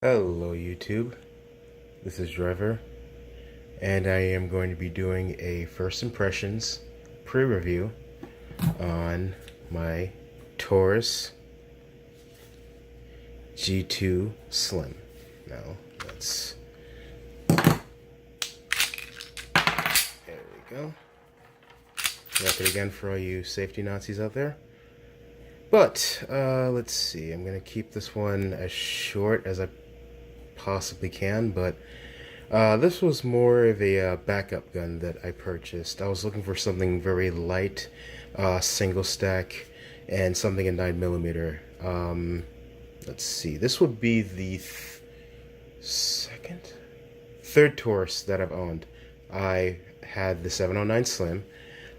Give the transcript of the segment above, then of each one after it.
Hello YouTube, this is Driver, and I am going to be doing a first impressions pre-review on my Taurus G2 Slim. Now, let's, there we go. Wrap it again for all you safety Nazis out there. But, let's see, I'm going to keep this one as short as I possibly can, but this was more of a backup gun that I purchased. I was looking for something very light, single stack, and something in 9mm. Let's see, this would be the third Taurus that I've owned. I had the 709 Slim.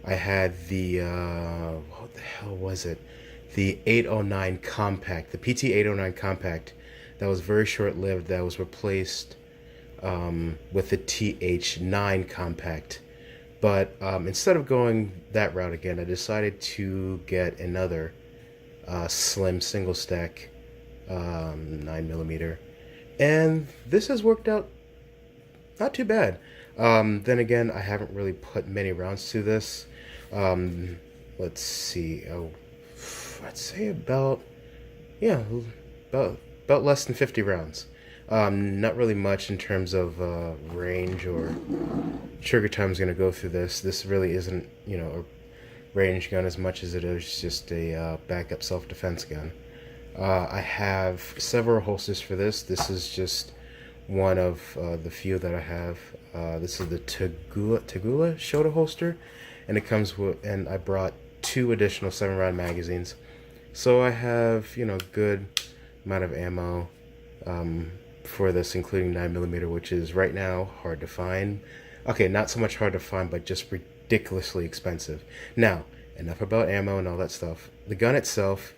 I had the, what the hell was it? The 809 Compact, the PT 809 Compact. That was very short-lived. That was replaced with the TH9 Compact. But instead of going that route again, I decided to get another slim single stack 9mm. And this has worked out not too bad. Then again, I haven't really put many rounds to this. Let's see. Oh, I'd say about less than 50 rounds. Not really much in terms of range or trigger time is going to go through this. This really isn't, a range gun as much as it is just a backup self-defense gun. I have several holsters for this. This is just one of the few that I have. This is the Tagula shoulder holster, and it comes with, and I brought 2 additional 7-round magazines. So I have, good amount of ammo for this, including 9mm, which is right now hard to find. Okay, not so much hard to find, but just ridiculously expensive. Now, enough about ammo and all that stuff. The gun itself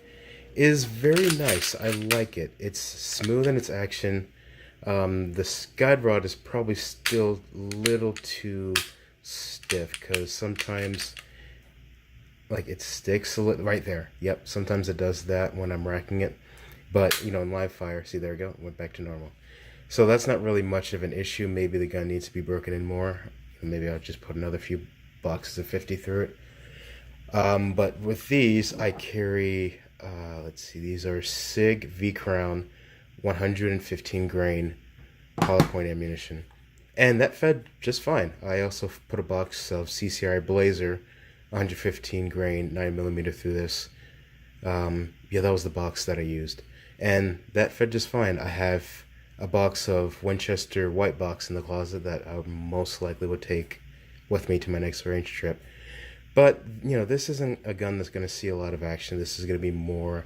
is very nice. I like it. It's smooth in its action. The guide rod is probably still a little too stiff, because sometimes it sticks a little right there. Yep, sometimes it does that when I'm racking it. But, in live fire, see, there we go, it went back to normal. So that's not really much of an issue. Maybe the gun needs to be broken in more. Maybe I'll just put another few boxes of 50 through it. But with these, I carry, let's see, these are SIG V-Crown 115 grain hollow point ammunition. And that fed just fine. I also put a box of CCI Blazer 115 grain 9mm through this. Yeah, that was the box that I used, and that fed just fine. I have a box of Winchester white box in the closet that I most likely would take with me to my next range trip. But this isn't a gun that's going to see a lot of action. This is going to be more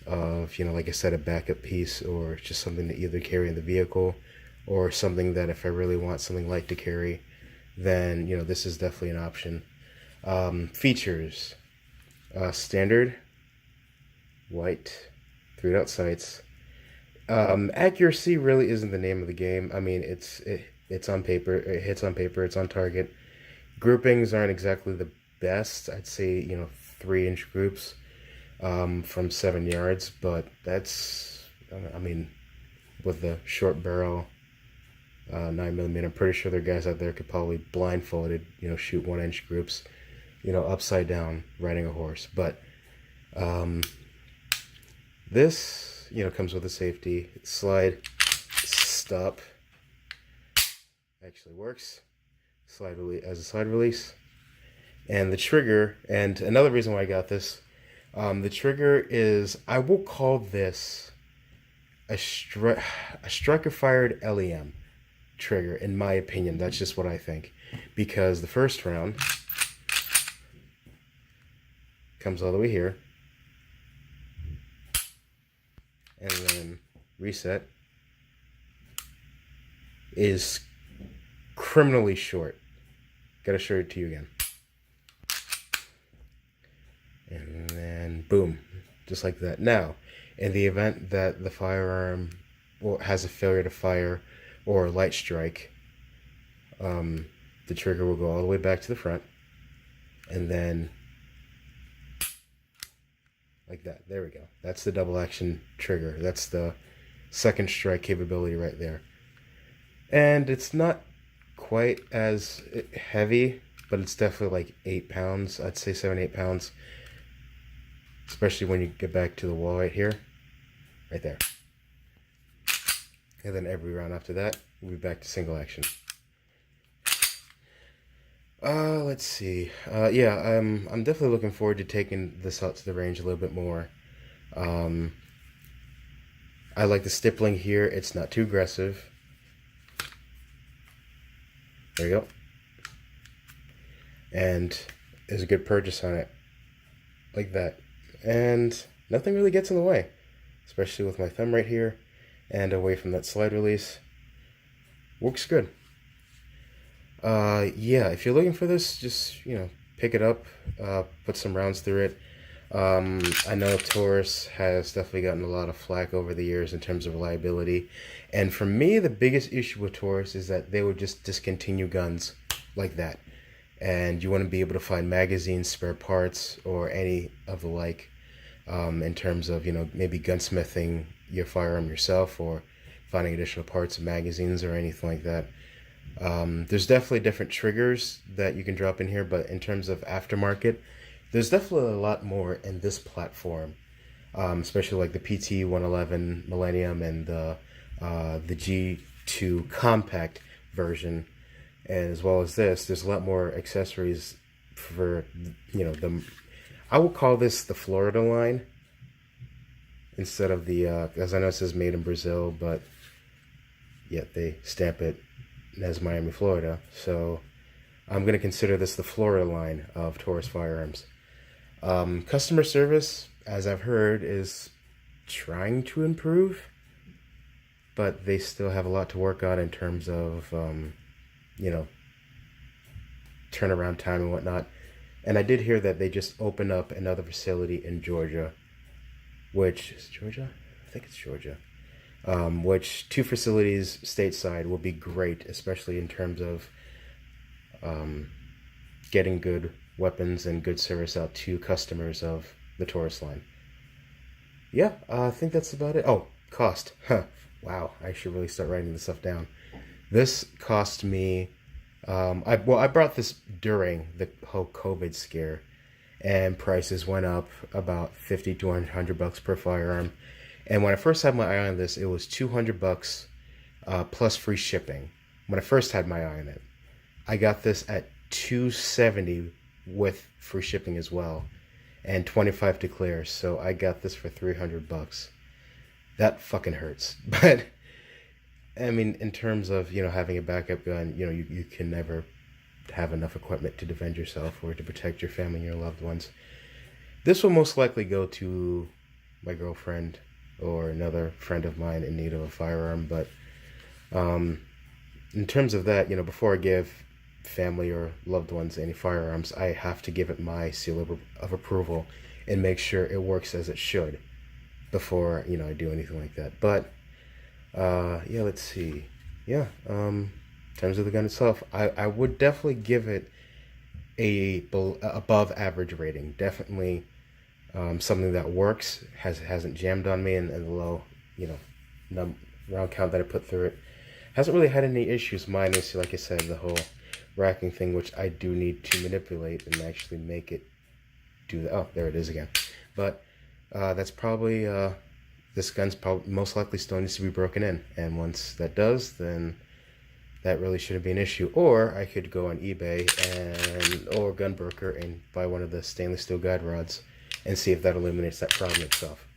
of, like I said, a backup piece, or just something to either carry in the vehicle, or something that if I really want something light to carry, then this is definitely an option. Features, standard white 3-dot sights. Accuracy really isn't the name of the game. I mean, it's on paper, it hits on paper, it's on target. Groupings aren't exactly the best. I'd say 3-inch groups from 7 yards, but that's, I mean, with the short barrel 9mm, I'm pretty sure there are guys out there could probably blindfolded shoot 1-inch groups upside down riding a horse. But this comes with a safety slide, stop, actually works, slide release as a slide release. And the trigger, and another reason why I got this, the trigger is, I will call this a striker fired LEM trigger, in my opinion. That's just what I think, because the first round comes all the way here, and then reset is criminally short. Gotta show it to you again. And then boom, just like that. Now, in the event that the firearm has a failure to fire or a light strike, the trigger will go all the way back to the front, and then like that. There we go. That's the double action trigger. That's the second strike capability right there. And it's not quite as heavy, but it's definitely like 8 pounds. I'd say 7-8 pounds, especially when you get back to the wall right here, right there. And then every round after that, we'll be back to single action. Let's see. Yeah, I'm definitely looking forward to taking this out to the range a little bit more. I like the stippling here. It's not too aggressive. There you go. And there's a good purchase on it. Like that. And nothing really gets in the way. Especially with my thumb right here. And away from that slide release. Works good. Yeah, if you're looking for this, just, you know, pick it up. Put some rounds through it. I know Taurus has definitely gotten a lot of flack over the years in terms of reliability. And for me, the biggest issue with Taurus is that they would just discontinue guns like that. And you want to be able to find magazines, spare parts, or any of the like, in terms of, you know, maybe gunsmithing your firearm yourself or finding additional parts of magazines or anything like that. There's definitely different triggers that you can drop in here, but in terms of aftermarket, there's definitely a lot more in this platform, especially like the PT-111 Millennium and the G2 compact version, and as well as this. There's a lot more accessories for, you know, I will call this the Florida line instead of the, as I know it says made in Brazil, but yet they stamp it as Miami, Florida. So I'm going to consider this the Florida line of Taurus firearms. Customer service, as I've heard, is trying to improve, but they still have a lot to work on in terms of, you know, turnaround time and whatnot. And I did hear that they just opened up another facility in Georgia, which is Georgia? I think it's Georgia. Which 2 facilities stateside will be great, especially in terms of getting good weapons and good service out to customers of the Taurus line. Yeah, I think that's about it. Oh, cost. Huh. Wow, I should really start writing this stuff down. This cost me, I brought this during the whole COVID scare, and prices went up about $50 to $100 per firearm. And when I first had my eye on this, it was $200 plus free shipping. When I first had my eye on it, I got this at $270 with free shipping as well, and $25 to clear. So I got this for $300. That fucking hurts. But I mean, in terms of, you know, having a backup gun, you know, you can never have enough equipment to defend yourself or to protect your family and your loved ones. This will most likely go to my girlfriend or another friend of mine in need of a firearm. But in terms of that, you know, before I give family or loved ones any firearms, I have to give it my seal of approval and make sure it works as it should before, you know, I do anything like that. But yeah, let's see. Yeah, in terms of the gun itself, I would definitely give it a above average rating. Definitely something that works, hasn't jammed on me, and the low, you know, round count that I put through it hasn't really had any issues, minus, like I said, the whole racking thing, which I do need to manipulate and actually make it do that. Oh, there it is again. But that's probably, this gun's probably most likely still needs to be broken in, and once that does, then that really shouldn't be an issue. Or I could go on eBay or Gunbroker and buy one of the stainless steel guide rods and see if that eliminates that problem itself.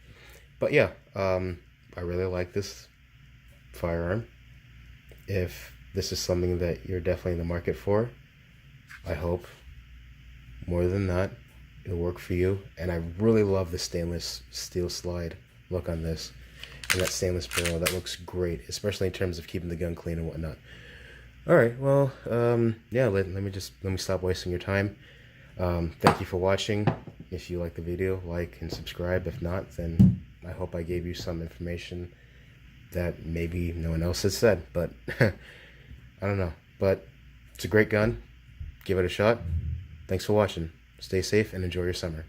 But yeah, I really like this firearm. If this is something that you're definitely in the market for, I hope more than that it'll work for you. And I really love the stainless steel slide look on this, and that stainless barrel. That looks great, especially in terms of keeping the gun clean and whatnot. All right, well, yeah, let me stop wasting your time. Thank you for watching. If you like the video, like and subscribe. If not, then I hope I gave you some information that maybe no one else has said, but I don't know. But it's a great gun. Give it a shot. Thanks for watching. Stay safe and enjoy your summer.